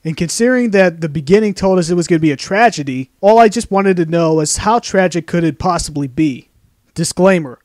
And considering that the beginning told us it was going to be a tragedy, all I just wanted to know is how tragic could it possibly be? Disclaimer,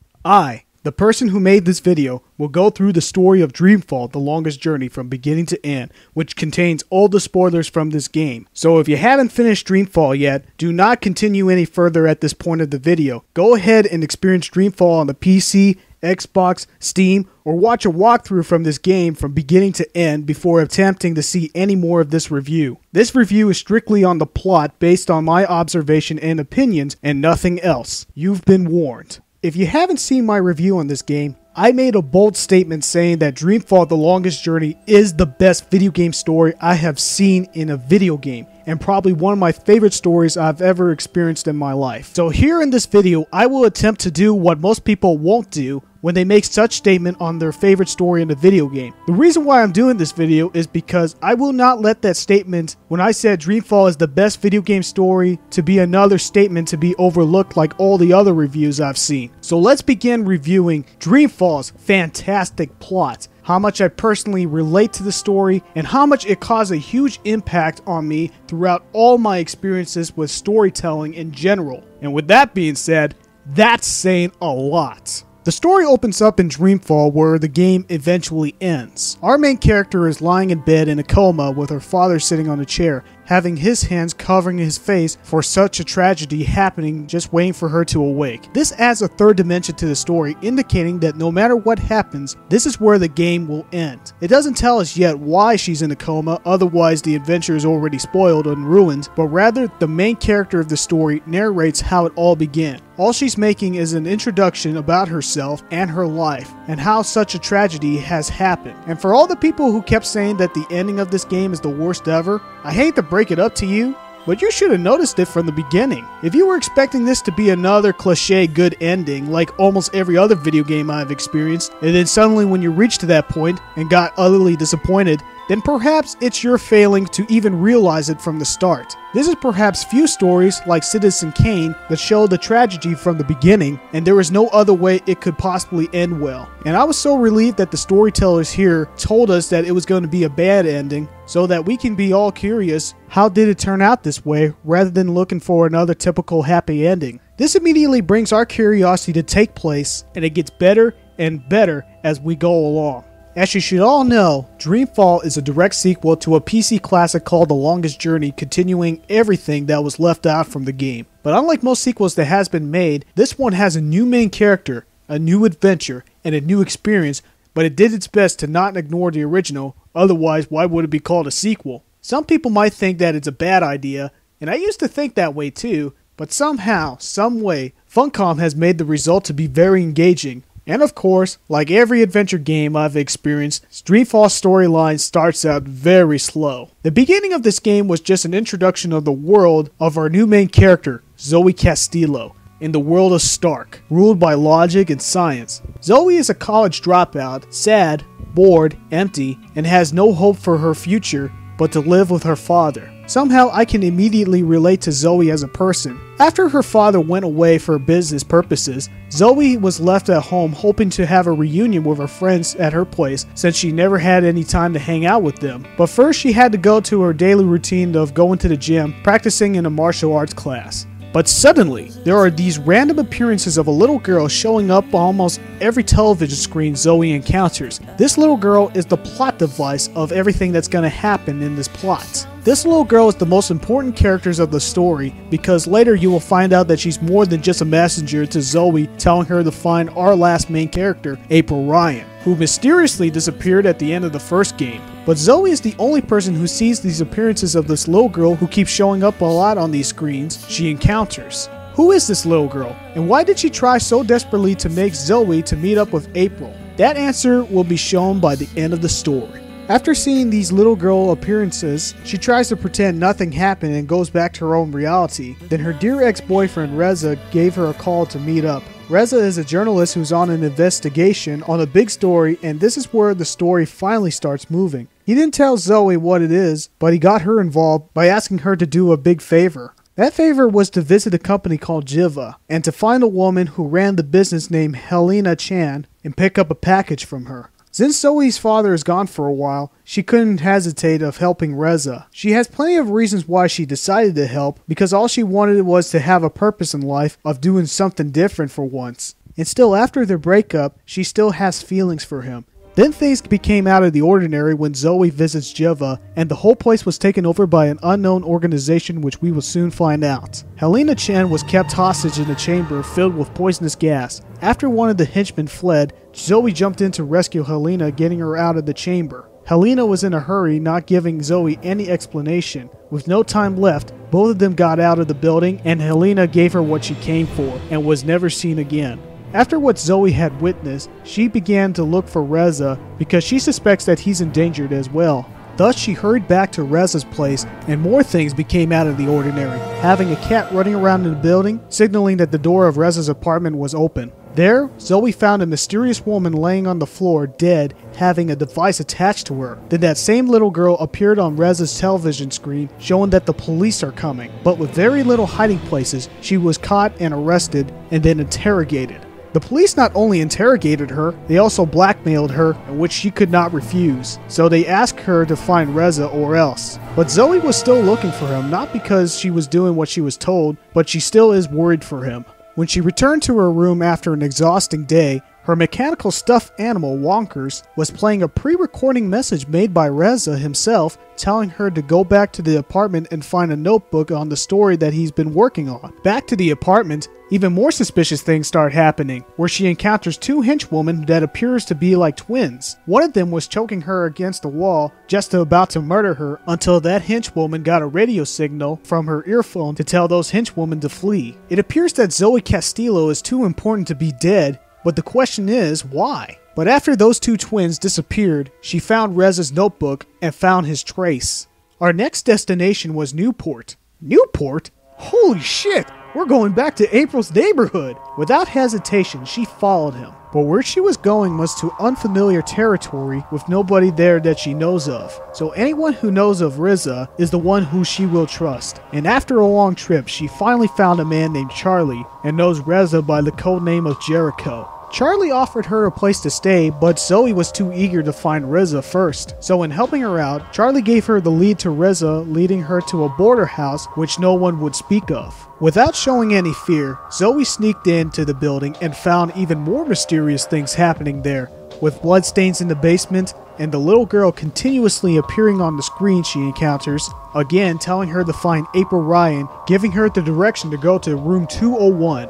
the person who made this video, will go through the story of Dreamfall, The Longest Journey from beginning to end, which contains all the spoilers from this game. So if you haven't finished Dreamfall yet, do not continue any further at this point of the video. Go ahead and experience Dreamfall on the PC, Xbox, Steam, or watch a walkthrough from this game from beginning to end before attempting to see any more of this review. This review is strictly on the plot based on my observation and opinions and nothing else. You've been warned. If you haven't seen my review on this game, I made a bold statement saying that Dreamfall The Longest Journey is the best video game story I have seen in a video game, and probably one of my favorite stories I've ever experienced in my life. So here in this video, I will attempt to do what most people won't do when they make such statement on their favorite story in a video game. The reason why I'm doing this video is because I will not let that statement when I said Dreamfall is the best video game story to be another statement to be overlooked like all the other reviews I've seen. So let's begin reviewing Dreamfall's fantastic plot, how much I personally relate to the story, and how much it caused a huge impact on me throughout all my experiences with storytelling in general. And with that being said, that's saying a lot. The story opens up in Dreamfall where the game eventually ends. Our main character is lying in bed in a coma with her father sitting on a chair, having his hands covering his face for such a tragedy happening, just waiting for her to awake. This adds a third dimension to the story, indicating that no matter what happens, this is where the game will end. It doesn't tell us yet why she's in a coma, otherwise the adventure is already spoiled and ruined, but rather the main character of the story narrates how it all began. All she's making is an introduction about herself and her life, and how such a tragedy has happened. And for all the people who kept saying that the ending of this game is the worst ever, I hate to break it up to you, but you should have noticed it from the beginning. If you were expecting this to be another cliche good ending like almost every other video game I've experienced, and then suddenly when you reached to that point and got utterly disappointed, then perhaps it's your failing to even realize it from the start. This is perhaps few stories like Citizen Kane that show the tragedy from the beginning, and there is no other way it could possibly end well. And I was so relieved that the storytellers here told us that it was going to be a bad ending, so that we can be all curious, how did it turn out this way, rather than looking for another typical happy ending. This immediately brings our curiosity to take place, and it gets better and better as we go along. As you should all know, Dreamfall is a direct sequel to a PC classic called The Longest Journey, continuing everything that was left out from the game. But unlike most sequels that has been made, this one has a new main character, a new adventure, and a new experience, but it did its best to not ignore the original, otherwise why would it be called a sequel? Some people might think that it's a bad idea, and I used to think that way too, but somehow, someway, Funcom has made the result to be very engaging. And of course, like every adventure game I've experienced, Dreamfall's storyline starts out very slow. The beginning of this game was just an introduction of the world of our new main character, Zoe Castillo, in the world of Stark, ruled by logic and science. Zoe is a college dropout, sad, bored, empty, and has no hope for her future but to live with her father. Somehow I can immediately relate to Zoe as a person. After her father went away for business purposes, Zoe was left at home hoping to have a reunion with her friends at her place since she never had any time to hang out with them. But first she had to go to her daily routine of going to the gym, practicing in a martial arts class. But suddenly, there are these random appearances of a little girl showing up on almost every television screen Zoe encounters. This little girl is the plot device of everything that's going to happen in this plot. This little girl is the most important characters of the story because later you will find out that she's more than just a messenger to Zoe telling her to find our last main character, April Ryan, who mysteriously disappeared at the end of the first game. But Zoe is the only person who sees these appearances of this little girl who keeps showing up a lot on these screens she encounters. Who is this little girl, and why did she try so desperately to make Zoe to meet up with April? That answer will be shown by the end of the story. After seeing these little girl appearances, she tries to pretend nothing happened and goes back to her own reality. Then her dear ex-boyfriend Reza gave her a call to meet up. Reza is a journalist who's on an investigation on a big story, and this is where the story finally starts moving. He didn't tell Zoe what it is, but he got her involved by asking her to do a big favor. That favor was to visit a company called Jiva, and to find a woman who ran the business named Helena Chan and pick up a package from her. Since Zoe's father is gone for a while, she couldn't hesitate of helping Reza. She has plenty of reasons why she decided to help, because all she wanted was to have a purpose in life of doing something different for once. And still, after their breakup, she still has feelings for him. Then things became out of the ordinary when Zoe visits Jeva, and the whole place was taken over by an unknown organization, which we will soon find out. Helena Chen was kept hostage in a chamber filled with poisonous gas. After one of the henchmen fled, Zoe jumped in to rescue Helena, getting her out of the chamber. Helena was in a hurry, not giving Zoe any explanation. With no time left, both of them got out of the building, and Helena gave her what she came for, and was never seen again. After what Zoe had witnessed, she began to look for Reza because she suspects that he's endangered as well. Thus, she hurried back to Reza's place, and more things became out of the ordinary, having a cat running around in the building, signaling that the door of Reza's apartment was open. There, Zoe found a mysterious woman laying on the floor, dead, having a device attached to her. Then that same little girl appeared on Reza's television screen, showing that the police are coming. But with very little hiding places, she was caught and arrested, and then interrogated. The police not only interrogated her, they also blackmailed her, which she could not refuse. So they asked her to find Reza or else. But Zoe was still looking for him, not because she was doing what she was told, but she still is worried for him. When she returned to her room after an exhausting day, her mechanical stuffed animal, Wonkers, was playing a pre-recording message made by Reza himself, telling her to go back to the apartment and find a notebook on the story that he's been working on. Back to the apartment, even more suspicious things start happening, where she encounters two henchwomen that appears to be like twins. One of them was choking her against the wall, just about to murder her, until that henchwoman got a radio signal from her earphone to tell those henchwomen to flee. It appears that Zoe Castillo is too important to be dead, but the question is, why? But after those two twins disappeared, she found Reza's notebook and found his trace. Our next destination was Newport. Newport? Holy shit! We're going back to April's neighborhood! Without hesitation, she followed him. But where she was going was to unfamiliar territory with nobody there that she knows of. So anyone who knows of Reza is the one who she will trust. And after a long trip, she finally found a man named Charlie and knows Reza by the codename of Jericho. Charlie offered her a place to stay, but Zoe was too eager to find Reza first. So in helping her out, Charlie gave her the lead to Reza, leading her to a border house which no one would speak of. Without showing any fear, Zoe sneaked into the building and found even more mysterious things happening there, with bloodstains in the basement and the little girl continuously appearing on the screen she encounters, again telling her to find April Ryan, giving her the direction to go to room 201.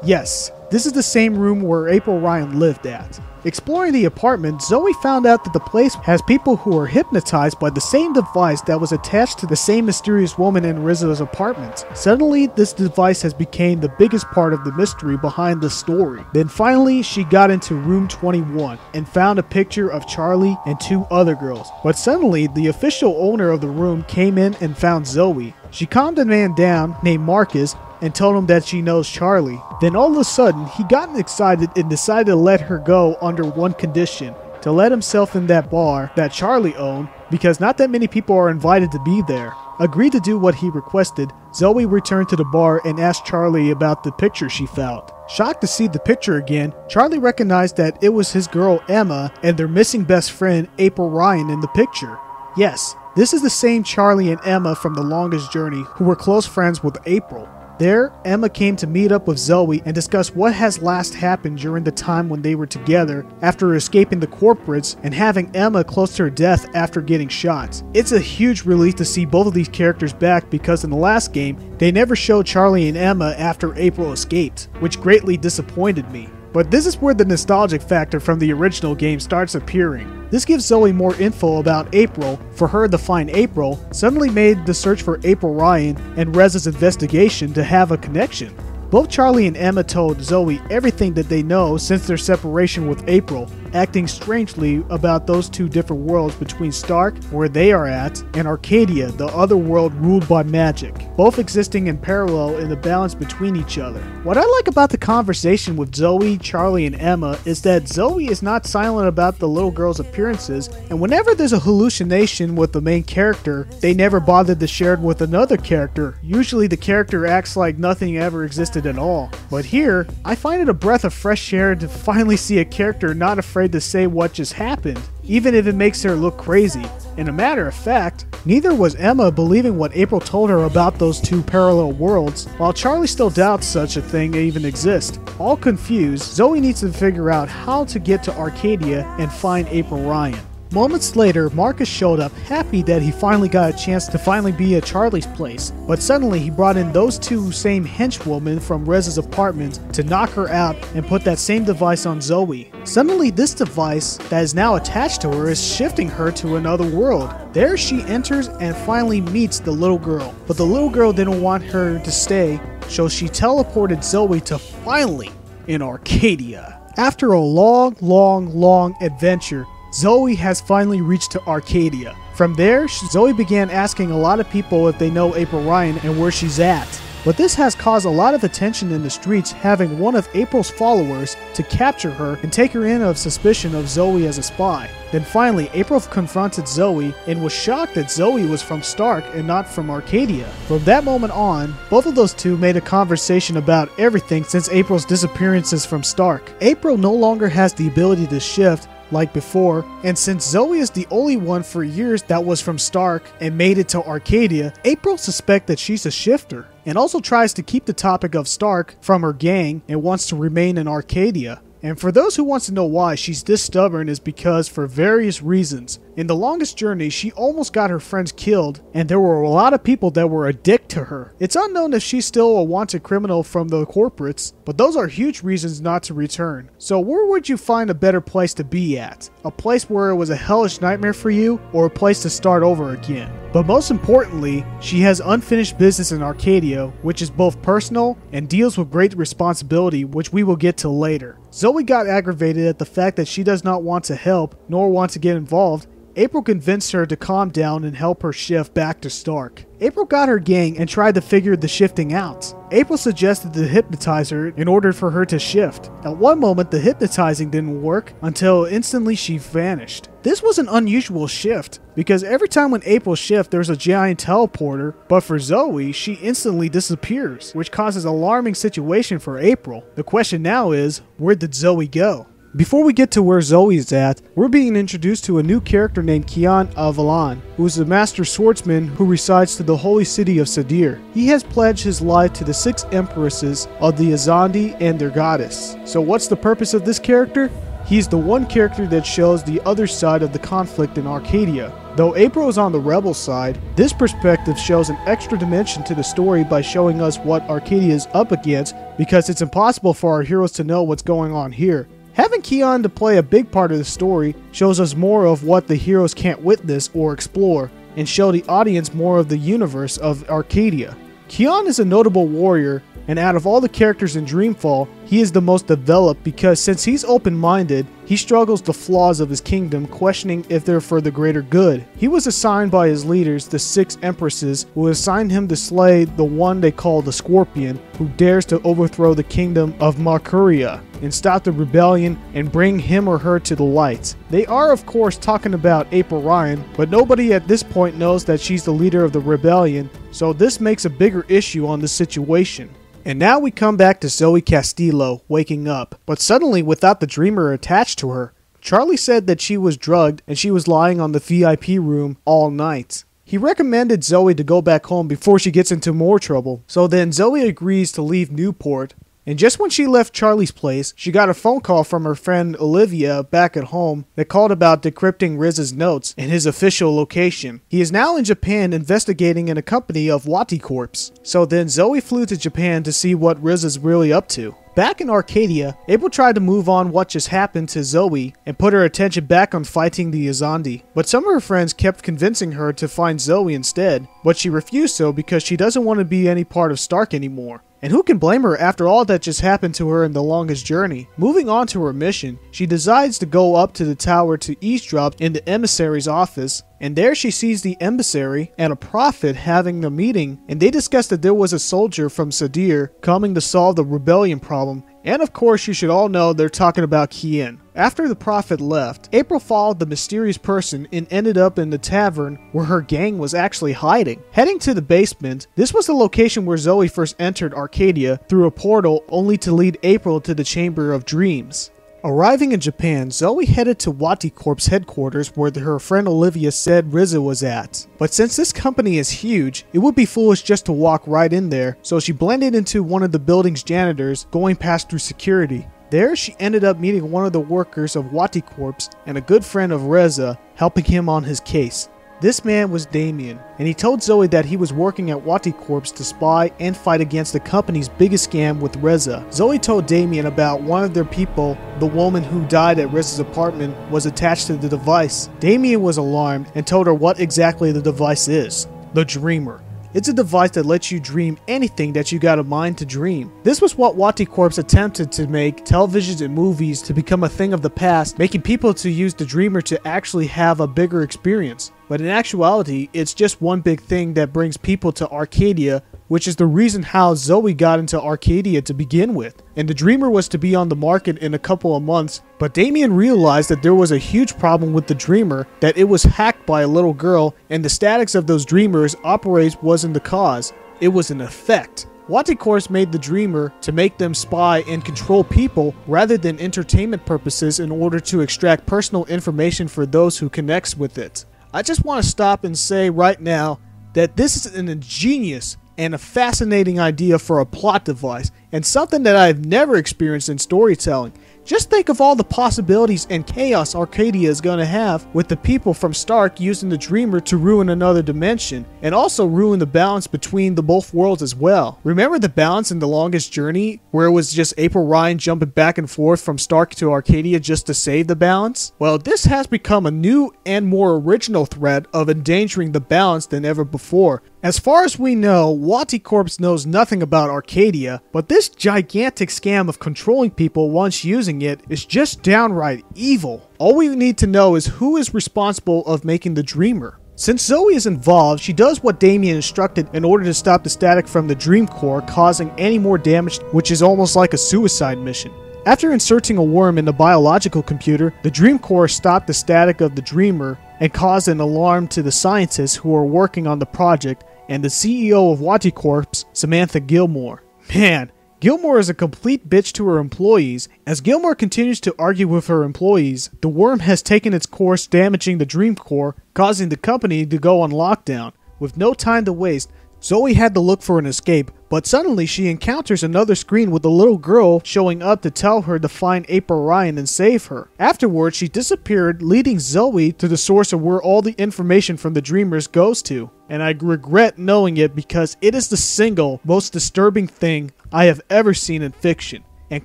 Yes, this is the same room where April Ryan lived at. Exploring the apartment, Zoe found out that the place has people who are hypnotized by the same device that was attached to the same mysterious woman in Rizzo's apartment. Suddenly, this device has become the biggest part of the mystery behind the story. Then finally, she got into room 21 and found a picture of Charlie and two other girls. But suddenly, the official owner of the room came in and found Zoe. She calmed a man down named Marcus and told him that she knows Charlie. Then all of a sudden, he got excited and decided to let her go under one condition: to let himself in that bar that Charlie owned, because not that many people are invited to be there. Agreed to do what he requested, Zoe returned to the bar and asked Charlie about the picture she found. Shocked to see the picture again, Charlie recognized that it was his girl Emma and their missing best friend April Ryan in the picture. Yes, this is the same Charlie and Emma from The Longest Journey who were close friends with April. There, Emma came to meet up with Zoe and discuss what has last happened during the time when they were together after escaping the corporates and having Emma close to her death after getting shot. It's a huge relief to see both of these characters back, because in the last game, they never showed Charlie and Emma after April escaped, which greatly disappointed me. But this is where the nostalgic factor from the original game starts appearing. This gives Zoe more info about April. For her to find April suddenly made the search for April Ryan and Reza's investigation to have a connection. Both Charlie and Emma told Zoe everything that they know since their separation with April, acting strangely about those two different worlds between Stark, where they are at, and Arcadia, the other world ruled by magic, both existing in parallel in the balance between each other. What I like about the conversation with Zoe, Charlie, and Emma is that Zoe is not silent about the little girl's appearances, and whenever there's a hallucination with the main character, they never bothered to share it with another character. Usually the character acts like nothing ever existed at all. But here, I find it a breath of fresh air to finally see a character not afraid afraid to say what just happened, even if it makes her look crazy. And a matter of fact, neither was Emma believing what April told her about those two parallel worlds, while Charlie still doubts such a thing even exists. All confused, Zoe needs to figure out how to get to Arcadia and find April Ryan. Moments later, Marcus showed up, happy that he finally got a chance to finally be at Charlie's place. But suddenly he brought in those two same henchwomen from Rez's apartment to knock her out and put that same device on Zoe. Suddenly this device that is now attached to her is shifting her to another world. There she enters and finally meets the little girl. But the little girl didn't want her to stay, so she teleported Zoe to finally in Arcadia. After a long adventure, Zoe has finally reached to Arcadia. From there, Zoe began asking a lot of people if they know April Ryan and where she's at. But this has caused a lot of attention in the streets, having one of April's followers to capture her and take her in of suspicion of Zoe as a spy. Then finally, April confronted Zoe and was shocked that Zoe was from Stark and not from Arcadia. From that moment on, both of those two made a conversation about everything since April's disappearances from Stark. April no longer has the ability to shift like before, and since Zoe is the only one for years that was from Stark and made it to Arcadia, April suspects that she's a shifter, and also tries to keep the topic of Stark from her gang and wants to remain in Arcadia. And for those who wants to know why she's this stubborn is because for various reasons. In the longest journey, she almost got her friends killed, and there were a lot of people that were a dick to her. It's unknown if she's still a wanted criminal from the corporates, but those are huge reasons not to return. So where would you find a better place to be at? A place where it was a hellish nightmare for you, or a place to start over again? But most importantly, she has unfinished business in Arcadia, which is both personal and deals with great responsibility, which we will get to later. Zoe got aggravated at the fact that she does not want to help, nor want to get involved. April convinced her to calm down and help her shift back to Stark. April got her gang and tried to figure the shifting out. April suggested to hypnotize her in order for her to shift. At one moment, the hypnotizing didn't work until instantly she vanished. This was an unusual shift because every time when April shifts, there's a giant teleporter, but for Zoe, she instantly disappears, which causes an alarming situation for April. The question now is, where did Zoe go? Before we get to where Zoe is at, we're being introduced to a new character named Kian Avalan, who is a master swordsman who resides to the holy city of Sadir. He has pledged his life to the 6 empresses of the Azandi and their goddess. So what's the purpose of this character? He's the one character that shows the other side of the conflict in Arcadia. Though April is on the rebel side, this perspective shows an extra dimension to the story by showing us what Arcadia is up against, because it's impossible for our heroes to know what's going on here. Having Kian to play a big part of the story shows us more of what the heroes can't witness or explore, and show the audience more of the universe of Arcadia. Kian is a notable warrior, and out of all the characters in Dreamfall, he is the most developed because since he's open-minded, he struggles the flaws of his kingdom, questioning if they're for the greater good. He was assigned by his leaders, the 6 empresses, who assigned him to slay the one they call the Scorpion, who dares to overthrow the kingdom of Marcuria and stop the rebellion and bring him or her to the light. They are of course talking about April Ryan, but nobody at this point knows that she's the leader of the rebellion, so this makes a bigger issue on the situation. And now we come back to Zoe Castillo waking up, but suddenly without the dreamer attached to her. Charlie said that she was drugged and she was lying on the VIP room all night. He recommended Zoe to go back home before she gets into more trouble, so then Zoe agrees to leave Newport. And just when she left Charlie's place, she got a phone call from her friend Olivia back at home that called about decrypting Riz's notes and his official location. He is now in Japan investigating in a company of Wati Corps. So then Zoe flew to Japan to see what Riz is really up to. Back in Arcadia, April tried to move on what just happened to Zoe and put her attention back on fighting the Azandi. But some of her friends kept convincing her to find Zoe instead, but she refused so because she doesn't want to be any part of Stark anymore. And who can blame her after all that just happened to her in the longest journey? Moving on to her mission, she decides to go up to the tower to eavesdrop in the emissary's office, and there she sees the emissary and a prophet having a meeting, and they discuss that there was a soldier from Sadir coming to solve the rebellion problem, and of course you should all know they're talking about Kian. After the prophet left, April followed the mysterious person and ended up in the tavern where her gang was actually hiding. Heading to the basement, this was the location where Zoe first entered Arcadia through a portal only to lead April to the Chamber of Dreams. Arriving in Japan, Zoe headed to Wati Corp's headquarters where her friend Olivia said Riza was at. But since this company is huge, it would be foolish just to walk right in there, so she blended into one of the building's janitors, going past through security. There, she ended up meeting one of the workers of Wati Corp's and a good friend of Reza, helping him on his case. This man was Damien, and he told Zoe that he was working at Wati Corp's to spy and fight against the company's biggest scam with Reza. Zoe told Damien about one of their people, the woman who died at Reza's apartment, was attached to the device. Damien was alarmed and told her what exactly the device is. The Dreamer. It's a device that lets you dream anything that you got a mind to dream. This was what Wati Corp attempted to make televisions and movies to become a thing of the past, making people to use the Dreamer to actually have a bigger experience. But in actuality, it's just one big thing that brings people to Arcadia, which is the reason how Zoe got into Arcadia to begin with. And the Dreamer was to be on the market in a couple of months, but Damien realized that there was a huge problem with the Dreamer, that it was hacked by a little girl, and the statics of those Dreamers operates wasn't the cause, it was an effect. Wati Corp made the Dreamer to make them spy and control people rather than entertainment purposes in order to extract personal information for those who connects with it. I just want to stop and say right now that this is an ingenious and a fascinating idea for a plot device, and something that I've never experienced in storytelling. Just think of all the possibilities and chaos Arcadia is going to have with the people from Stark using the Dreamer to ruin another dimension, and also ruin the balance between the both worlds as well. Remember the balance in The Longest Journey, where it was just April Ryan jumping back and forth from Stark to Arcadia just to save the balance? Well, this has become a new and more original threat of endangering the balance than ever before. As far as we know, Wati Corp knows nothing about Arcadia, but this gigantic scam of controlling people once using it is just downright evil. All we need to know is who is responsible of making the Dreamer. Since Zoe is involved, she does what Damien instructed in order to stop the static from the Dream Core causing any more damage, which is almost like a suicide mission. After inserting a worm in the biological computer, the Dream Core stopped the static of the Dreamer and caused an alarm to the scientists who are working on the project and the CEO of Wati Corp, Samantha Gilmore. Man, Gilmore is a complete bitch to her employees. As Gilmore continues to argue with her employees, the worm has taken its course, damaging the Dream Core, causing the company to go on lockdown. With no time to waste, Zoe had to look for an escape, but suddenly she encounters another screen with a little girl showing up to tell her to find April Ryan and save her. Afterwards, she disappeared, leading Zoe to the source of where all the information from the Dreamers goes to. And I regret knowing it because it is the single most disturbing thing I have ever seen in fiction. And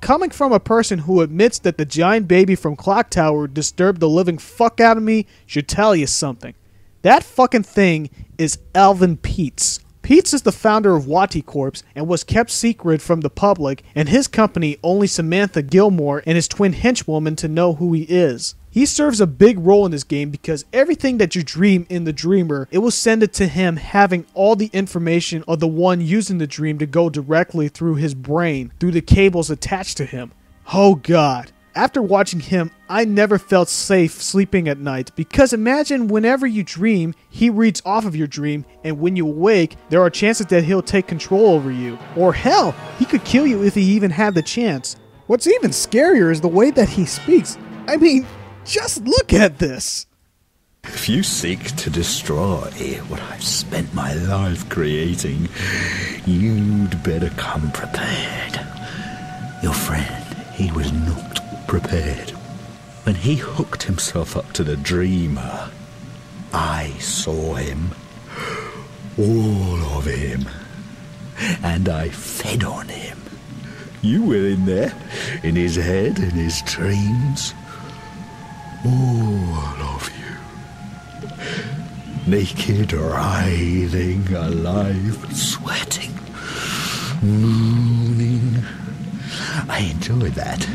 coming from a person who admits that the giant baby from Clock Tower disturbed the living fuck out of me should tell you something. That fucking thing is Alvin Peets. Peets is the founder of Wati Corp and was kept secret from the public, and his company only Samantha Gilmore and his twin henchwoman to know who he is. He serves a big role in this game because everything that you dream in the Dreamer, it will send it to him, having all the information of the one using the dream to go directly through his brain, through the cables attached to him. Oh god. After watching him, I never felt safe sleeping at night, because imagine whenever you dream, he reads off of your dream, and when you awake, there are chances that he'll take control over you. Or hell, he could kill you if he even had the chance. What's even scarier is the way that he speaks. I mean, just look at this. If you seek to destroy what I've spent my life creating, you'd better come prepared. Your friend, he was not prepared. When he hooked himself up to the Dreamer, I saw him. All of him. And I fed on him. You were in there, in his head, in his dreams. All of you. Naked, writhing, alive, sweating, mooning. I enjoyed that.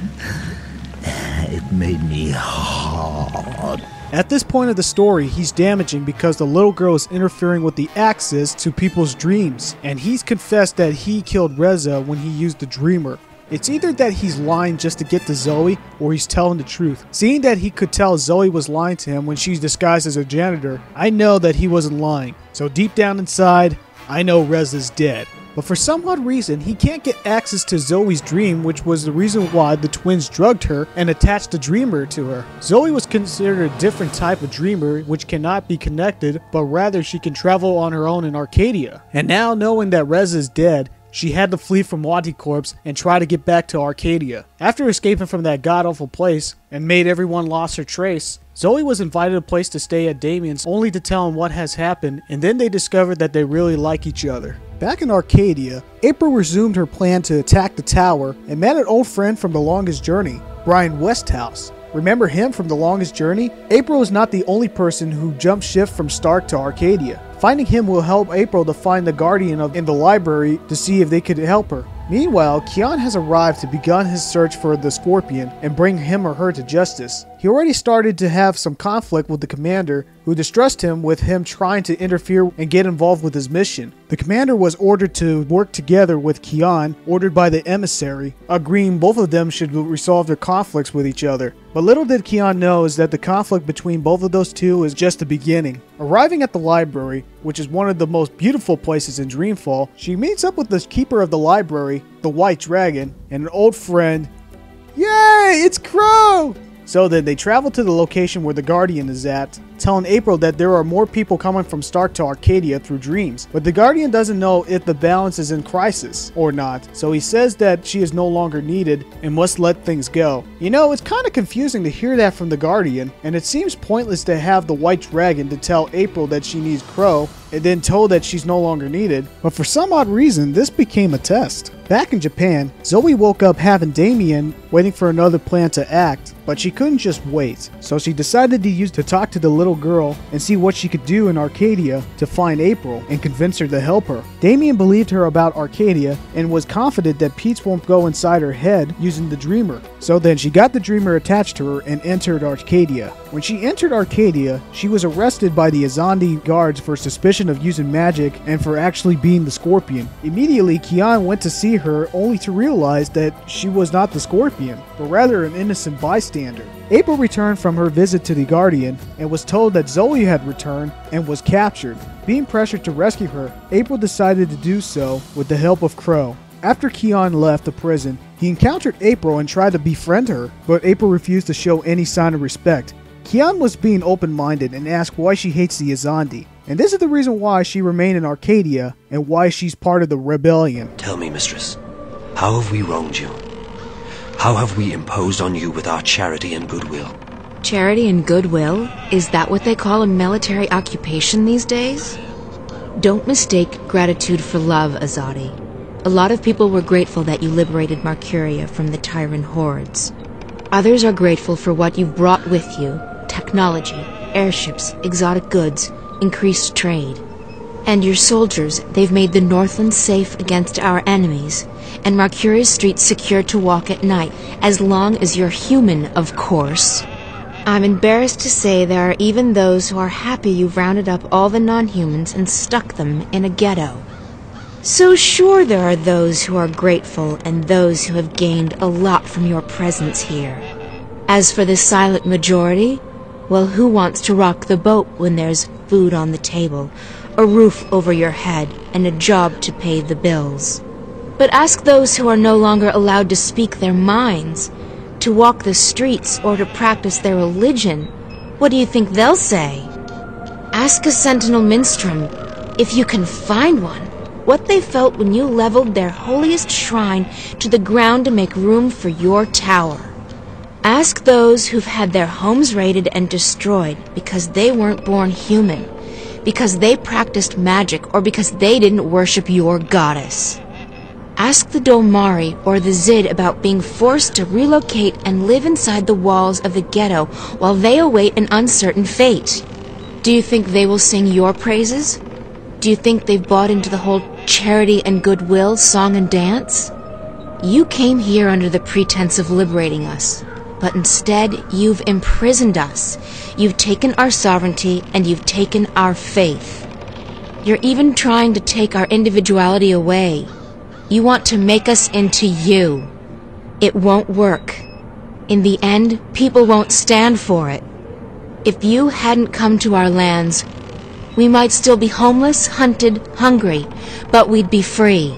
It made me hard. At this point of the story, he's damaging because the little girl is interfering with the access to people's dreams, and he's confessed that he killed Reza when he used the Dreamer. It's either that he's lying just to get to Zoe, or he's telling the truth. Seeing that he could tell Zoe was lying to him when she's disguised as a janitor, I know that he wasn't lying. So deep down inside, I know Reza's dead. but for some odd reason, he can't get access to Zoe's dream, which was the reason why the twins drugged her and attached the dreamer to her. Zoe was considered a different type of dreamer, which cannot be connected, but rather she can travel on her own in Arcadia. And now, knowing that Reza is dead, she had to flee from Wanty and try to get back to Arcadia. After escaping from that god-awful place and made everyone lost her trace, Zoe was invited a place to stay at Damien's only to tell him what has happened, and then they discovered that they really like each other. Back in Arcadia, April resumed her plan to attack the tower and met an old friend from The Longest Journey, Brian Westhouse. Remember him from The Longest Journey? April is not the only person who jumped ship from Stark to Arcadia. Finding him will help April to find the Guardian in the library to see if they could help her. Meanwhile, Kian has arrived to begin his search for the Scorpion and bring him or her to justice. He already started to have some conflict with the commander, who distrusted him with him trying to interfere and get involved with his mission. The commander was ordered to work together with Kian, ordered by the emissary, agreeing both of them should resolve their conflicts with each other. But little did Kian know is that the conflict between both of those two is just the beginning. Arriving at the library, which is one of the most beautiful places in Dreamfall, she meets up with the keeper of the library, the White Dragon, and an old friend. Yay! It's Crow! So then they travel to the location where the Guardian is at, telling April that there are more people coming from Stark to Arcadia through dreams. But the Guardian doesn't know if the balance is in crisis or not, so he says that she is no longer needed and must let things go. You know, it's kind of confusing to hear that from the Guardian, and it seems pointless to have the White Dragon to tell April that she needs Crow, and then told that she's no longer needed. But for some odd reason, this became a test. Back in Japan, Zoe woke up having Damien waiting for another plan to act, but she couldn't just wait. So she decided to talk to the little girl and see what she could do in Arcadia to find April and convince her to help her. Damien believed her about Arcadia and was confident that Peach won't go inside her head using the Dreamer. So then she got the Dreamer attached to her and entered Arcadia. When she entered Arcadia, she was arrested by the Azandi guards for suspicion of using magic and for actually being the Scorpion. Immediately, Kian went to see her only to realize that she was not the Scorpion, but rather an innocent bystander. April returned from her visit to the Guardian and was told that Zoe had returned and was captured. Being pressured to rescue her, April decided to do so with the help of Crow. After Kian left the prison, he encountered April and tried to befriend her, but April refused to show any sign of respect. Kian was being open-minded and asked why she hates the Azandi, and this is the reason why she remained in Arcadia and why she's part of the rebellion. Tell me, mistress, how have we wronged you? How have we imposed on you with our charity and goodwill? Charity and goodwill? Is that what they call a military occupation these days? Don't mistake gratitude for love, Azadi. A lot of people were grateful that you liberated Marcuria from the Tyrant hordes. Others are grateful for what you've brought with you: technology, airships, exotic goods, increased trade. And your soldiers, they've made the Northland safe against our enemies, and Marcuria's streets secure to walk at night, as long as you're human, of course. I'm embarrassed to say there are even those who are happy you've rounded up all the non-humans and stuck them in a ghetto. So sure, there are those who are grateful and those who have gained a lot from your presence here. As for the silent majority, well, who wants to rock the boat when there's food on the table, a roof over your head, and a job to pay the bills? But ask those who are no longer allowed to speak their minds, to walk the streets, or to practice their religion. What do you think they'll say? Ask a Sentinel Minstrom, if you can find one, what they felt when you leveled their holiest shrine to the ground to make room for your tower. Ask those who've had their homes raided and destroyed because they weren't born human, because they practiced magic, or because they didn't worship your goddess. Ask the Dolmari or the Zid about being forced to relocate and live inside the walls of the ghetto while they await an uncertain fate. Do you think they will sing your praises? Do you think they've bought into the whole charity and goodwill song and dance? You came here under the pretense of liberating us, but instead you've imprisoned us. You've taken our sovereignty and you've taken our faith. You're even trying to take our individuality away. You want to make us into you. It won't work. In the end, people won't stand for it. If you hadn't come to our lands, we might still be homeless, hunted, hungry, but we'd be free.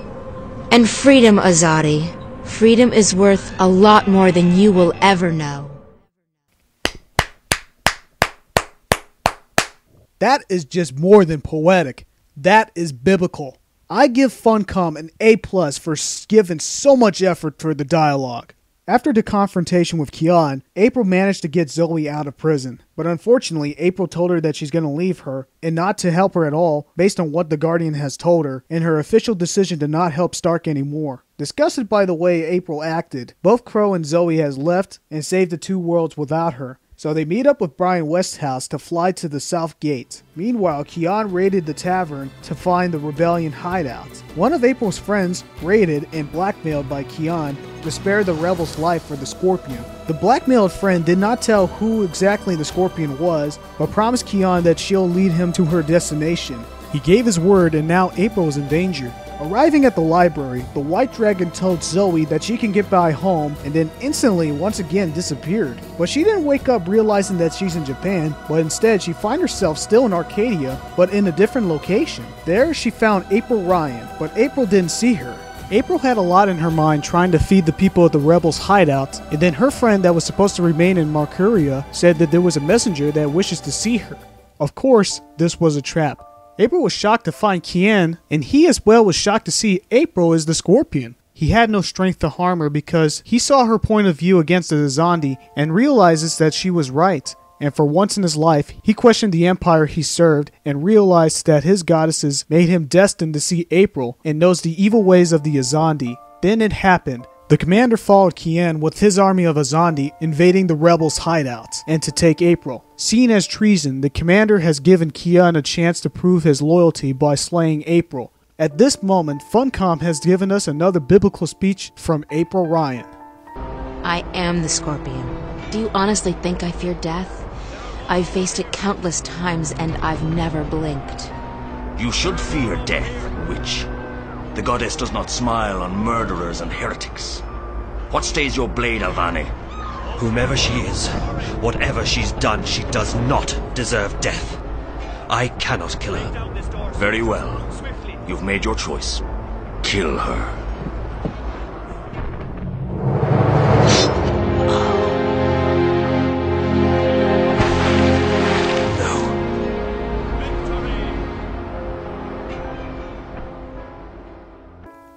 And freedom, Azadi. Freedom is worth a lot more than you will ever know. That is just more than poetic. That is biblical. I give Funcom an A+ for giving so much effort for the dialogue. After the confrontation with Kian, April managed to get Zoe out of prison. But unfortunately, April told her that she's going to leave her, and not to help her at all, based on what the Guardian has told her, and her official decision to not help Stark anymore. Disgusted by the way April acted, both Crow and Zoe has left and saved the two worlds without her. So they meet up with Brian Westhouse to fly to the South Gate. Meanwhile, Kian raided the tavern to find the rebellion hideout. One of April's friends, raided and blackmailed by Kian to spare the rebel's life for the Scorpion. The blackmailed friend did not tell who exactly the Scorpion was, but promised Kian that she'll lead him to her destination. He gave his word, and now April is in danger. Arriving at the library, the White Dragon told Zoe that she can get by home and then instantly once again disappeared. But she didn't wake up realizing that she's in Japan, but instead she finds herself still in Arcadia, but in a different location. There she found April Ryan, but April didn't see her. April had a lot in her mind trying to feed the people at the rebels' hideout, and then her friend that was supposed to remain in Marcuria said that there was a messenger that wishes to see her. Of course, this was a trap. April was shocked to find Kian, and he as well was shocked to see April as the Scorpion. He had no strength to harm her because he saw her point of view against the Azandi and realizes that she was right. And for once in his life, he questioned the empire he served and realized that his goddesses made him destined to see April and knows the evil ways of the Azandi. Then it happened. The commander followed Kian with his army of Azandi invading the rebels' hideouts and to take April. Seen as treason, the commander has given Kian a chance to prove his loyalty by slaying April. At this moment, Funcom has given us another biblical speech from April Ryan. I am the Scorpion. Do you honestly think I fear death? I've faced it countless times and I've never blinked. You should fear death, witch. The goddess does not smile on murderers and heretics. What stays your blade, Alvani? Whomever she is, whatever she's done, she does not deserve death. I cannot kill her. Very well. You've made your choice. Kill her.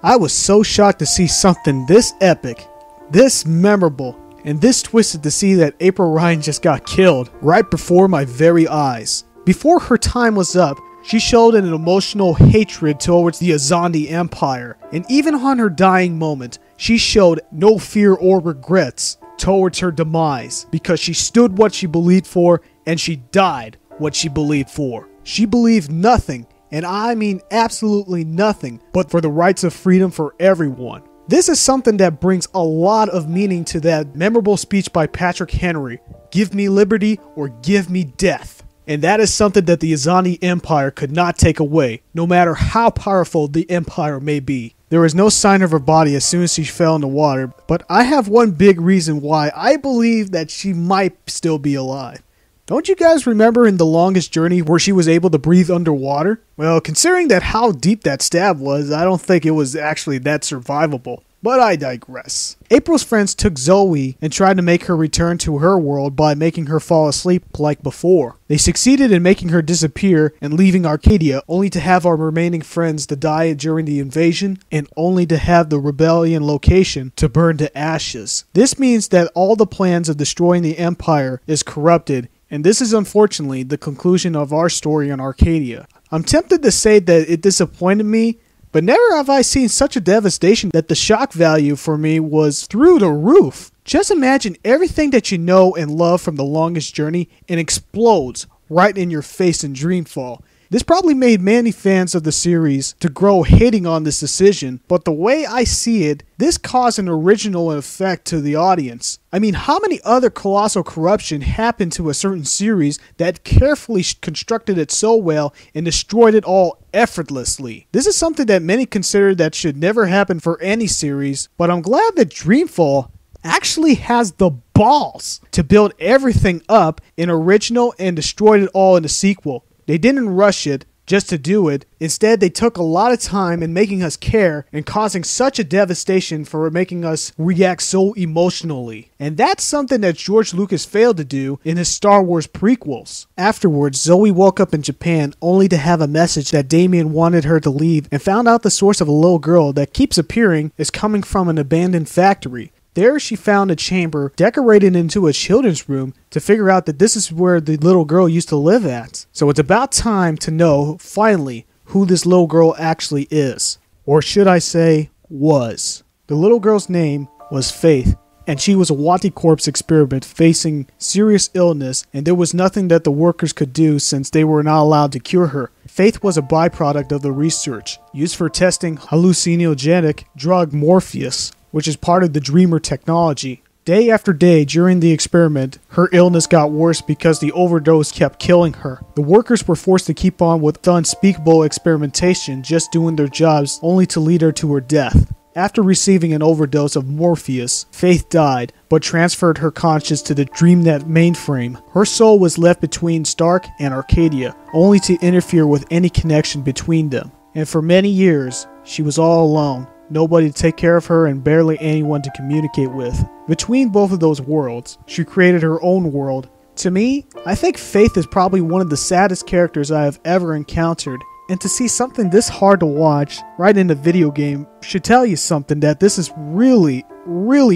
I was so shocked to see something this epic, this memorable, and this twisted to see that April Ryan just got killed right before my very eyes. Before her time was up, she showed an emotional hatred towards the Azandi Empire, and even on her dying moment, she showed no fear or regrets towards her demise because she stood what she believed for and she died what she believed for. She believed nothing, and I mean absolutely nothing, but for the rights of freedom for everyone. This is something that brings a lot of meaning to that memorable speech by Patrick Henry, "Give me liberty or give me death." And that is something that the Azandi Empire could not take away, no matter how powerful the Empire may be. There was no sign of her body as soon as she fell in the water, but I have one big reason why I believe that she might still be alive. Don't you guys remember in The Longest Journey where she was able to breathe underwater? Well, considering that how deep that stab was, I don't think it was actually that survivable. But I digress. April's friends took Zoe and tried to make her return to her world by making her fall asleep like before. They succeeded in making her disappear and leaving Arcadia, only to have our remaining friends to die during the invasion and only to have the rebellion location to burn to ashes. This means that all the plans of destroying the Empire is corrupted, and this is unfortunately the conclusion of our story on Arcadia. I'm tempted to say that it disappointed me, but never have I seen such a devastation that the shock value for me was through the roof. Just imagine everything that you know and love from The Longest Journey and explodes right in your face in Dreamfall. This probably made many fans of the series to grow hating on this decision, but the way I see it, this caused an original effect to the audience. I mean, how many other colossal corruption happened to a certain series that carefully constructed it so well and destroyed it all effortlessly? This is something that many consider that should never happen for any series, but I'm glad that Dreamfall actually has the balls to build everything up in original and destroyed it all in the sequel. They didn't rush it, just to do it. Instead, they took a lot of time in making us care and causing such a devastation for making us react so emotionally. And that's something that George Lucas failed to do in his Star Wars prequels. Afterwards, Zoe woke up in Japan only to have a message that Damien wanted her to leave, and found out the source of a little girl that keeps appearing is coming from an abandoned factory. There she found a chamber decorated into a children's room to figure out that this is where the little girl used to live at. So it's about time to know, finally, who this little girl actually is. Or should I say, was. The little girl's name was Faith, and she was a Wati Corpse experiment facing serious illness, and there was nothing that the workers could do since they were not allowed to cure her. Faith was a byproduct of the research, used for testing hallucinogenic drug Morpheus, which is part of the Dreamer technology. Day after day during the experiment, her illness got worse because the overdose kept killing her. The workers were forced to keep on with the unspeakable experimentation, just doing their jobs, only to lead her to her death. After receiving an overdose of Morpheus, Faith died, but transferred her conscience to the DreamNet mainframe. Her soul was left between Stark and Arcadia, only to interfere with any connection between them. And for many years, she was all alone. Nobody to take care of her and barely anyone to communicate with. Between both of those worlds, she created her own world. To me, I think Faith is probably one of the saddest characters I have ever encountered. And to see something this hard to watch right in a video game should tell you something, that this is really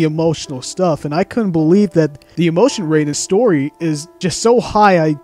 emotional stuff. And I couldn't believe that the emotion rate of the story is just so high,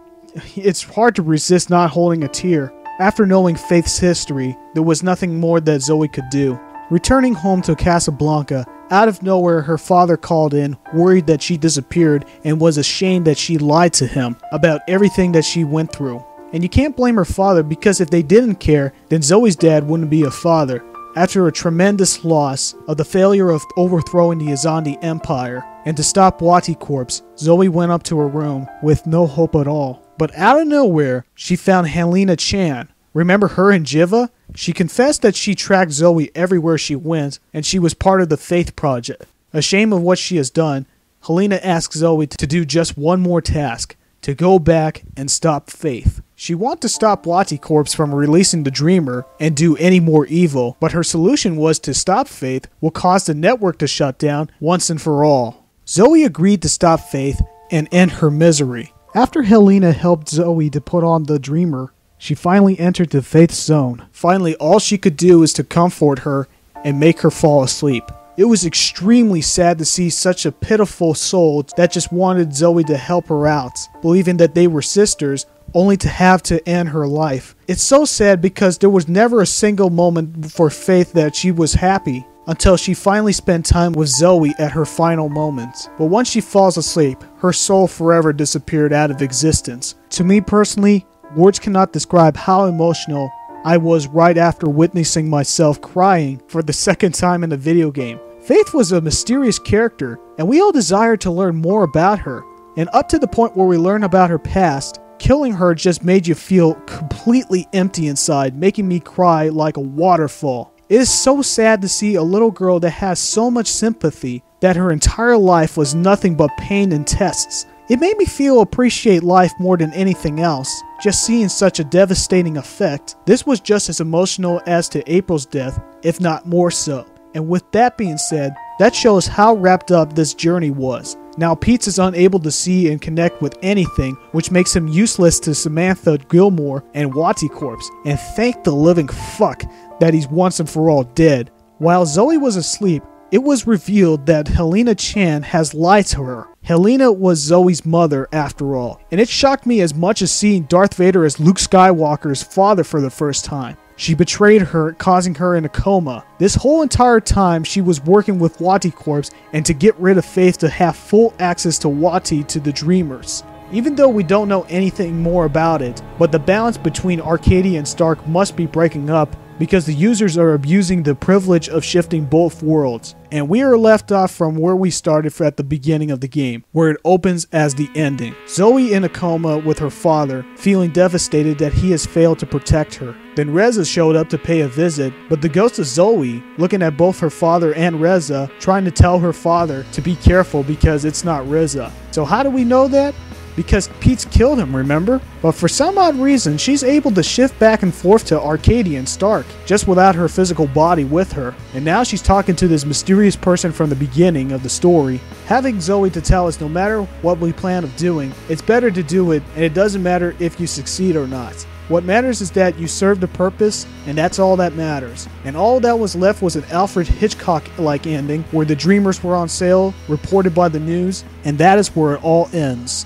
it's hard to resist not holding a tear. After knowing Faith's history, there was nothing more that Zoe could do. Returning home to Casablanca, out of nowhere her father called in, worried that she disappeared, and was ashamed that she lied to him about everything that she went through. And you can't blame her father, because if they didn't care, then Zoe's dad wouldn't be a father. After a tremendous loss of the failure of overthrowing the Azandi Empire, and to stop Wati Corpse, Zoe went up to her room with no hope at all. But out of nowhere, she found Helena Chan. Remember her and Jiva? She confessed that she tracked Zoe everywhere she went, and she was part of the Faith Project. Ashamed of what she has done, Helena asks Zoe to do just one more task, to go back and stop Faith. She wants to stop Wati Corpse from releasing the Dreamer and do any more evil, but her solution was to stop Faith will cause the network to shut down once and for all. Zoe agreed to stop Faith and end her misery. After Helena helped Zoe to put on the Dreamer, she finally entered the Faith Zone. Finally, all she could do is to comfort her and make her fall asleep. It was extremely sad to see such a pitiful soul that just wanted Zoe to help her out, believing that they were sisters, only to have to end her life. It's so sad because there was never a single moment for Faith that she was happy, until she finally spent time with Zoe at her final moments. But once she falls asleep, her soul forever disappeared out of existence. To me personally, words cannot describe how emotional I was right after witnessing myself crying for the second time in a video game. Faith was a mysterious character, and we all desired to learn more about her. And up to the point where we learn about her past, killing her just made you feel completely empty inside, making me cry like a waterfall. It is so sad to see a little girl that has so much sympathy that her entire life was nothing but pain and tests. It made me appreciate life more than anything else, just seeing such a devastating effect. This was just as emotional as to April's death, if not more so. And with that being said, that shows how wrapped up this journey was. Now Pete is unable to see and connect with anything, which makes him useless to Samantha Gilmore and Wati Corpse, and thank the living fuck that he's once and for all dead. While Zoe was asleep, it was revealed that Helena Chan has lied to her. Helena was Zoe's mother after all, and it shocked me as much as seeing Darth Vader as Luke Skywalker's father for the first time. She betrayed her, causing her in a coma. This whole entire time she was working with Wati Corpse and to get rid of Faith to have full access to Wati to the Dreamers. Even though we don't know anything more about it, but the balance between Arcadia and Stark must be breaking up because the users are abusing the privilege of shifting both worlds. And we are left off from where we started at the beginning of the game, where it opens as the ending. Zoe in a coma with her father, feeling devastated that he has failed to protect her. Then Reza showed up to pay a visit, but the ghost of Zoe, looking at both her father and Reza, trying to tell her father to be careful because it's not Reza. So how do we know that? because Pete's killed him, remember? But for some odd reason, she's able to shift back and forth to Arcadia and Stark, just without her physical body with her. And now she's talking to this mysterious person from the beginning of the story, having Zoe to tell us no matter what we plan of doing, it's better to do it, and it doesn't matter if you succeed or not. What matters is that you served a purpose, and that's all that matters. And all that was left was an Alfred Hitchcock-like ending, where the Dreamers were on sale, reported by the news, and that is where it all ends.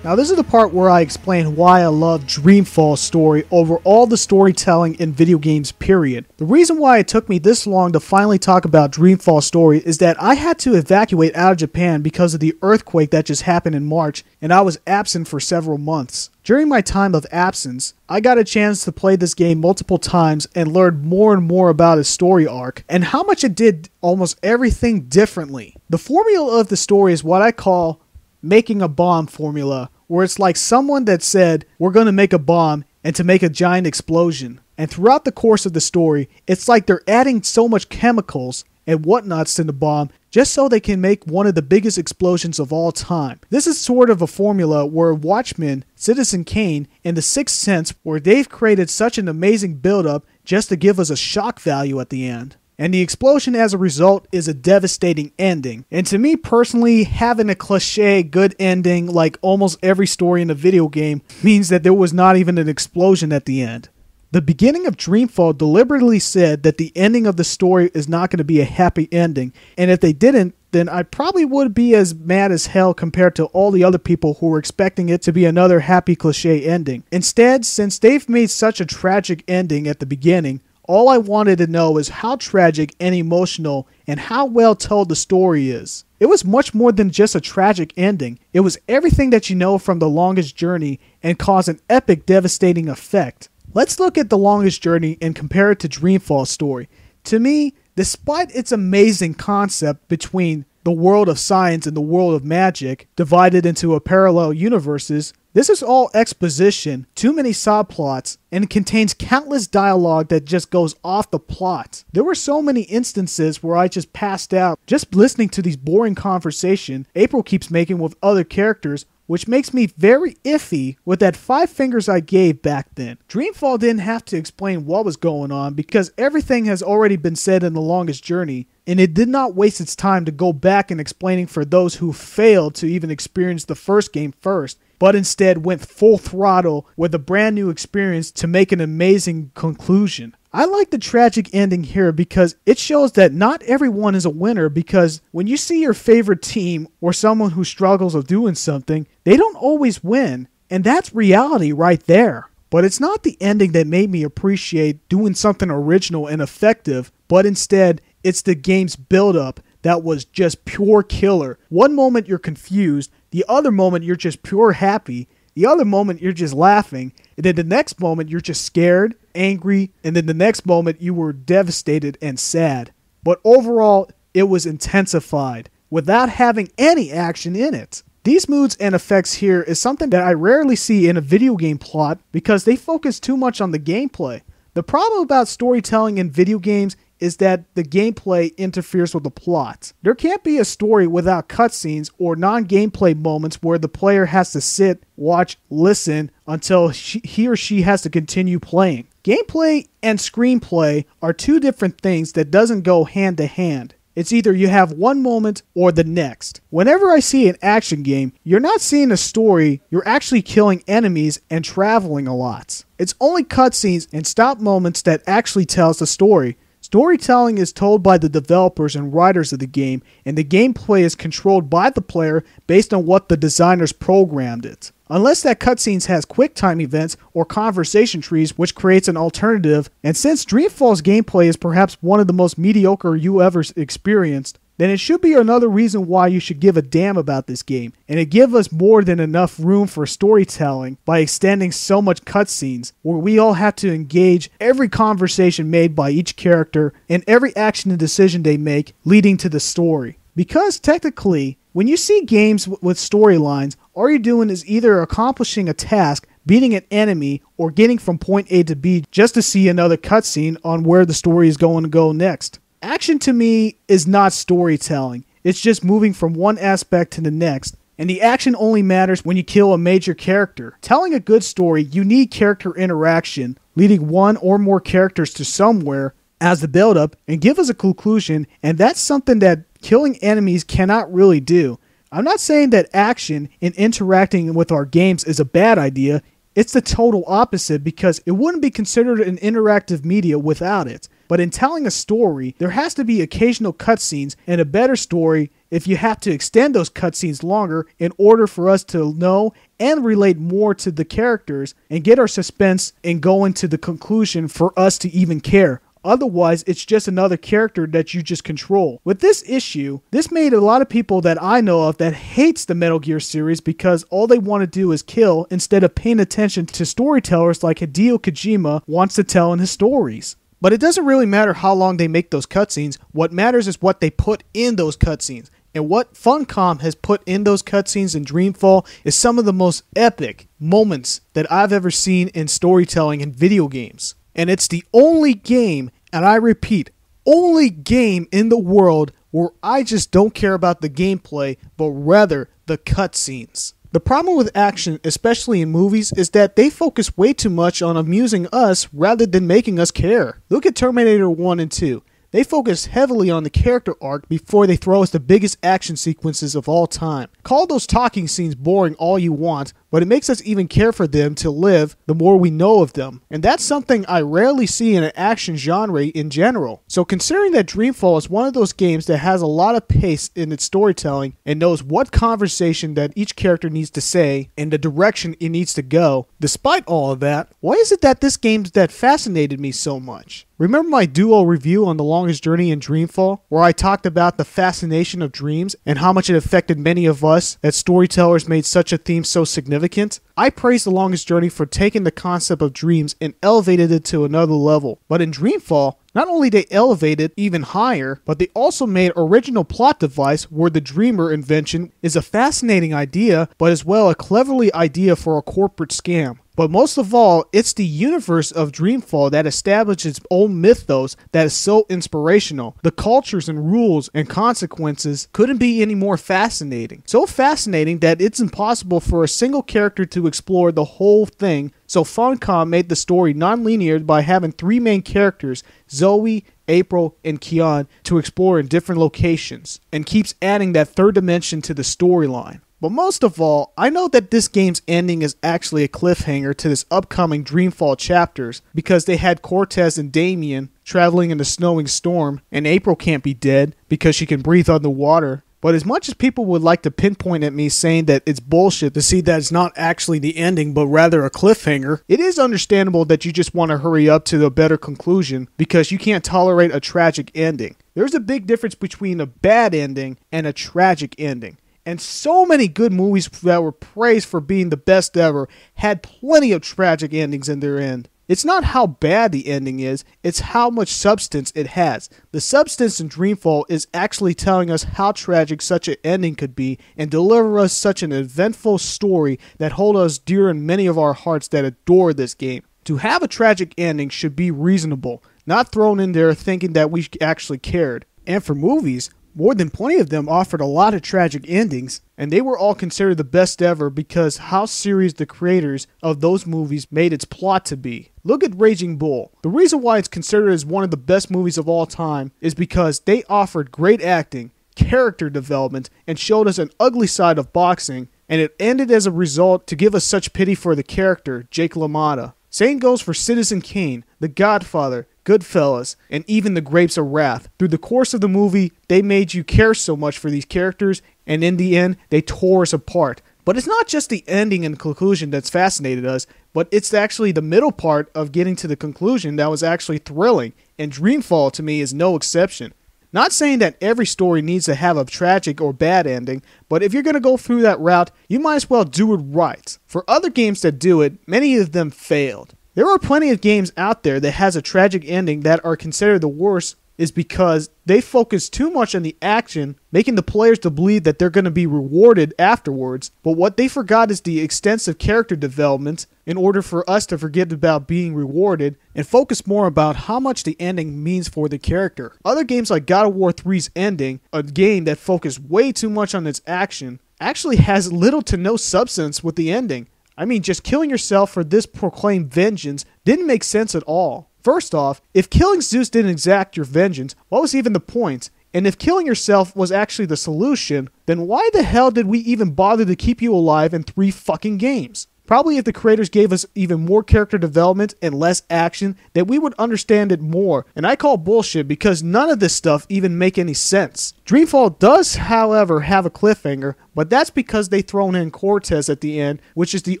Now this is the part where I explain why I love Dreamfall's story over all the storytelling in video games, period. The reason why it took me this long to finally talk about Dreamfall's story is that I had to evacuate out of Japan because of the earthquake that just happened in March, and I was absent for several months. During my time of absence, I got a chance to play this game multiple times and learned more and more about its story arc, and how much it did almost everything differently. The formula of the story is what I call making a bomb formula, where it's like someone that said, we're going to make a bomb and to make a giant explosion. And throughout the course of the story, it's like they're adding so much chemicals and whatnots to the bomb just so they can make one of the biggest explosions of all time. This is sort of a formula where Watchmen, Citizen Kane, and The Sixth Sense, where they've created such an amazing build-up just to give us a shock value at the end. And the explosion as a result is a devastating ending. And to me personally, having a cliche good ending like almost every story in a video game means that there was not even an explosion at the end. The beginning of Dreamfall deliberately said that the ending of the story is not going to be a happy ending, and if they didn't, then I probably would be as mad as hell compared to all the other people who were expecting it to be another happy cliche ending. Instead, since they've made such a tragic ending at the beginning, all I wanted to know is how tragic and emotional and how well told the story is. It was much more than just a tragic ending. It was everything that you know from The Longest Journey and caused an epic, devastating effect. Let's look at The Longest Journey and compare it to Dreamfall's story. To me, despite its amazing concept between the world of science and the world of magic, divided into a parallel universes, this is all exposition, too many subplots, and contains countless dialogue that just goes off the plot. There were so many instances where I just passed out just listening to these boring conversations April keeps making with other characters, which makes me very iffy with that 5 fingers I gave back then. Dreamfall didn't have to explain what was going on because everything has already been said in The Longest Journey, and it did not waste its time to go back and explaining for those who failed to even experience the first game first, but instead went full throttle with a brand new experience to make an amazing conclusion. I like the tragic ending here because it shows that not everyone is a winner, because when you see your favorite team or someone who struggles of doing something, they don't always win, and that's reality right there. But it's not the ending that made me appreciate doing something original and effective, but instead it's the game's build-up that was just pure killer. One moment you're confused, the other moment you're just pure happy, the other moment you're just laughing, and then the next moment you're just scared, angry, and then the next moment you were devastated and sad. But overall, it was intensified, without having any action in it. These moods and effects here is something that I rarely see in a video game plot because they focus too much on the gameplay. The problem about storytelling in video games is that the gameplay interferes with the plot. There can't be a story without cutscenes or non-gameplay moments where the player has to sit, watch, listen until he or she has to continue playing. Gameplay and screenplay are two different things that doesn't go hand to hand. It's either you have one moment or the next. Whenever I see an action game, you're not seeing a story, you're actually killing enemies and traveling a lot. It's only cutscenes and stop moments that actually tells the story. Storytelling is told by the developers and writers of the game, and the gameplay is controlled by the player based on what the designers programmed it. Unless that cutscenes has QuickTime events or conversation trees, which creates an alternative, and since Dreamfall's gameplay is perhaps one of the most mediocre you ever experienced, then it should be another reason why you should give a damn about this game, and it gives us more than enough room for storytelling by extending so much cutscenes, where we all have to engage every conversation made by each character and every action and decision they make leading to the story. Because technically, when you see games with storylines, all you're doing is either accomplishing a task, beating an enemy, or getting from point A to B just to see another cutscene on where the story is going to go next. Action to me is not storytelling. It's just moving from one aspect to the next, and the action only matters when you kill a major character. Telling a good story, you need character interaction, leading one or more characters to somewhere as the build-up and give us a conclusion, and that's something that killing enemies cannot really do. I'm not saying that action in interacting with our games is a bad idea. It's the total opposite because it wouldn't be considered an interactive media without it. But in telling a story, there has to be occasional cutscenes, and a better story if you have to extend those cutscenes longer in order for us to know and relate more to the characters and get our suspense and go into the conclusion for us to even care. Otherwise, it's just another character that you just control. With this issue, this made a lot of people that I know of that hates the Metal Gear series because all they want to do is kill instead of paying attention to storytellers like Hideo Kojima wants to tell in his stories. But it doesn't really matter how long they make those cutscenes. What matters is what they put in those cutscenes. And what Funcom has put in those cutscenes in Dreamfall is some of the most epic moments that I've ever seen in storytelling in video games. And it's the only game, and I repeat, only game in the world where I just don't care about the gameplay, but rather the cutscenes. The problem with action, especially in movies, is that they focus way too much on amusing us rather than making us care. Look at Terminator 1 and 2. They focus heavily on the character arc before they throw us the biggest action sequences of all time. Call those talking scenes boring all you want, but it makes us even care for them to live the more we know of them. And that's something I rarely see in an action genre in general. So considering that Dreamfall is one of those games that has a lot of pace in its storytelling and knows what conversation that each character needs to say and the direction it needs to go, despite all of that, why is it that this game that fascinated me so much? Remember my duo review on The Longest Journey in Dreamfall, where I talked about the fascination of dreams and how much it affected many of us that storytellers made such a theme so significant? I praised The Longest Journey for taking the concept of dreams and elevated it to another level. But in Dreamfall, not only they elevated even higher, but they also made original plot device where the dreamer invention is a fascinating idea, but as well a cleverly idea for a corporate scam. But most of all, it's the universe of Dreamfall that establishes its own mythos that is so inspirational. The cultures and rules and consequences couldn't be any more fascinating. So fascinating that it's impossible for a single character to explore the whole thing. So Funcom made the story non-linear by having three main characters, Zoe, April, and Keon, to explore in different locations, and keeps adding that third dimension to the storyline. But most of all, I know that this game's ending is actually a cliffhanger to this upcoming Dreamfall chapters because they had Cortez and Damien traveling in the snowing storm, and April can't be dead because she can breathe underwater. But as much as people would like to pinpoint at me saying that it's bullshit to see that it's not actually the ending but rather a cliffhanger, it is understandable that you just want to hurry up to a better conclusion because you can't tolerate a tragic ending. There's a big difference between a bad ending and a tragic ending. And so many good movies that were praised for being the best ever had plenty of tragic endings in their end. It's not how bad the ending is, it's how much substance it has. The substance in Dreamfall is actually telling us how tragic such an ending could be and deliver us such an eventful story that hold us dear in many of our hearts that adore this game. To have a tragic ending should be reasonable, not thrown in there thinking that we actually cared. And for movies, more than plenty of them offered a lot of tragic endings, and they were all considered the best ever because how serious the creators of those movies made its plot to be. Look at Raging Bull. The reason why it's considered as one of the best movies of all time is because they offered great acting, character development, and showed us an ugly side of boxing, and it ended as a result to give us such pity for the character, Jake LaMotta. Same goes for Citizen Kane, The Godfather, Goodfellas, and even The Grapes of Wrath. Through the course of the movie, they made you care so much for these characters, and in the end, they tore us apart. But it's not just the ending and conclusion that's fascinated us, but it's actually the middle part of getting to the conclusion that was actually thrilling, and Dreamfall to me is no exception. Not saying that every story needs to have a tragic or bad ending, but if you're going to go through that route, you might as well do it right. For other games that do it, many of them failed. There are plenty of games out there that has a tragic ending that are considered the worst is because they focus too much on the action, making the players to believe that they're going to be rewarded afterwards, but what they forgot is the extensive character development in order for us to forget about being rewarded and focus more about how much the ending means for the character. Other games like God of War 3's ending, a game that focused way too much on its action, actually has little to no substance with the ending. I mean, just killing yourself for this proclaimed vengeance didn't make sense at all. First off, if killing Zeus didn't exact your vengeance, what was even the point? And if killing yourself was actually the solution, then why the hell did we even bother to keep you alive in 3 fucking games? Probably if the creators gave us even more character development and less action, that we would understand it more. And I call bullshit because none of this stuff even make any sense. Dreamfall does, however, have a cliffhanger, but that's because they thrown in Cortez at the end, which is the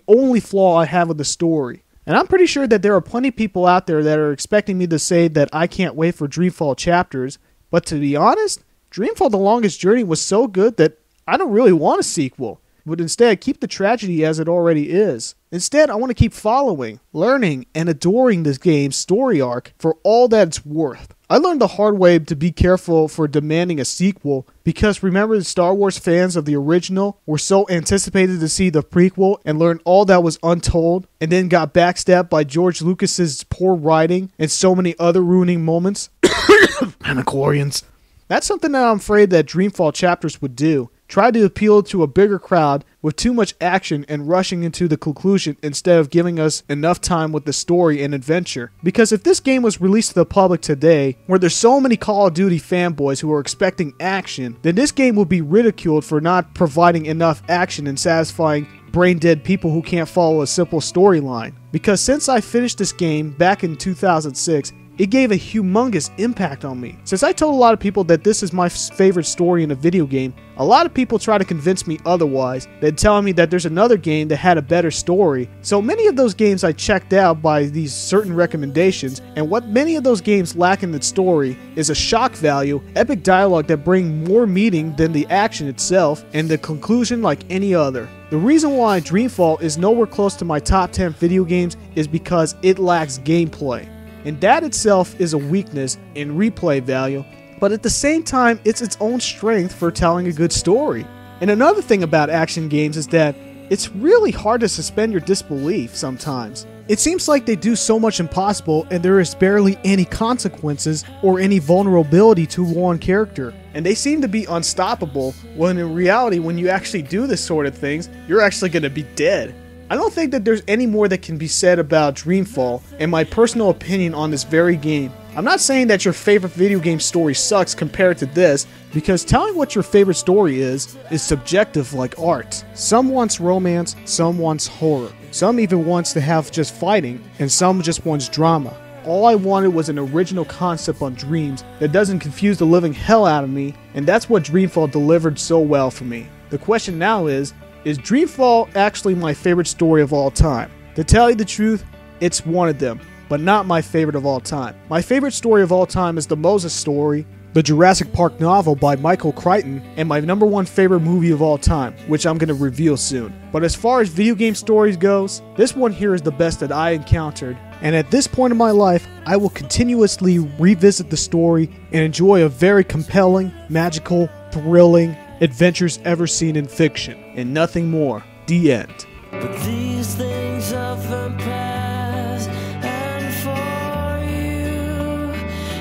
only flaw I have with the story. And I'm pretty sure that there are plenty of people out there that are expecting me to say that I can't wait for Dreamfall chapters, but to be honest, Dreamfall The Longest Journey was so good that I don't really want a sequel. But instead, keep the tragedy as it already is. Instead, I want to keep following, learning, and adoring this game's story arc for all that it's worth. I learned the hard way to be careful for demanding a sequel because remember the Star Wars fans of the original were so anticipated to see the prequel and learn all that was untold and then got backstabbed by George Lucas's poor writing and so many other ruining moments? Anachlorians. That's something that I'm afraid that Dreamfall chapters would do. Try to appeal to a bigger crowd with too much action and rushing into the conclusion instead of giving us enough time with the story and adventure. Because if this game was released to the public today, where there's so many Call of Duty fanboys who are expecting action, then this game would be ridiculed for not providing enough action and satisfying brain-dead people who can't follow a simple storyline. Because since I finished this game back in 2006, it gave a humongous impact on me. Since I told a lot of people that this is my favorite story in a video game, a lot of people try to convince me otherwise, then telling me that there's another game that had a better story. So many of those games I checked out by these certain recommendations, and what many of those games lack in its story is a shock value, epic dialogue that bring more meaning than the action itself, and the conclusion like any other. The reason why Dreamfall is nowhere close to my top 10 video games is because it lacks gameplay. And that itself is a weakness in replay value, but at the same time, it's its own strength for telling a good story. And another thing about action games is that it's really hard to suspend your disbelief sometimes. It seems like they do so much impossible and there is barely any consequences or any vulnerability to one character. And they seem to be unstoppable, when in reality, when you actually do this sort of things, you're actually going to be dead. I don't think that there's any more that can be said about Dreamfall and my personal opinion on this very game. I'm not saying that your favorite video game story sucks compared to this, because telling what your favorite story is subjective like art. Some wants romance, some wants horror. Some even wants to have just fighting, and some just wants drama. All I wanted was an original concept on dreams that doesn't confuse the living hell out of me, and that's what Dreamfall delivered so well for me. The question now is Dreamfall actually my favorite story of all time? To tell you the truth, it's one of them, but not my favorite of all time. My favorite story of all time is the Moses story, the Jurassic Park novel by Michael Crichton, and my number 1 favorite movie of all time, which I'm going to reveal soon. But as far as video game stories goes, this one here is the best that I encountered, and at this point in my life, I will continuously revisit the story and enjoy a very compelling, magical, thrilling, adventures ever seen in fiction, and nothing more. The end. But these things often pass, and for you,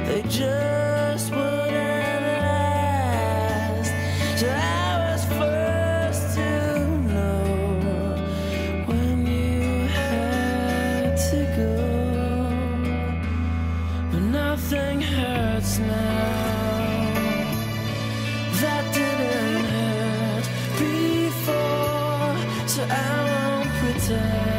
they just wouldn't last. So I was first to know when you had to go, but nothing hurts now. That didn't hurt before, so I won't pretend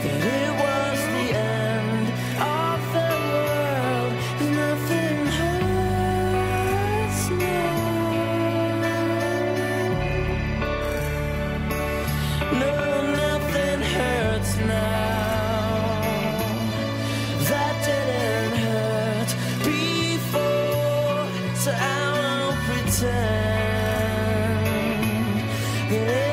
that it was the end of the world. Nothing hurts now. No, nothing hurts now. That didn't hurt before, so I won't pretend that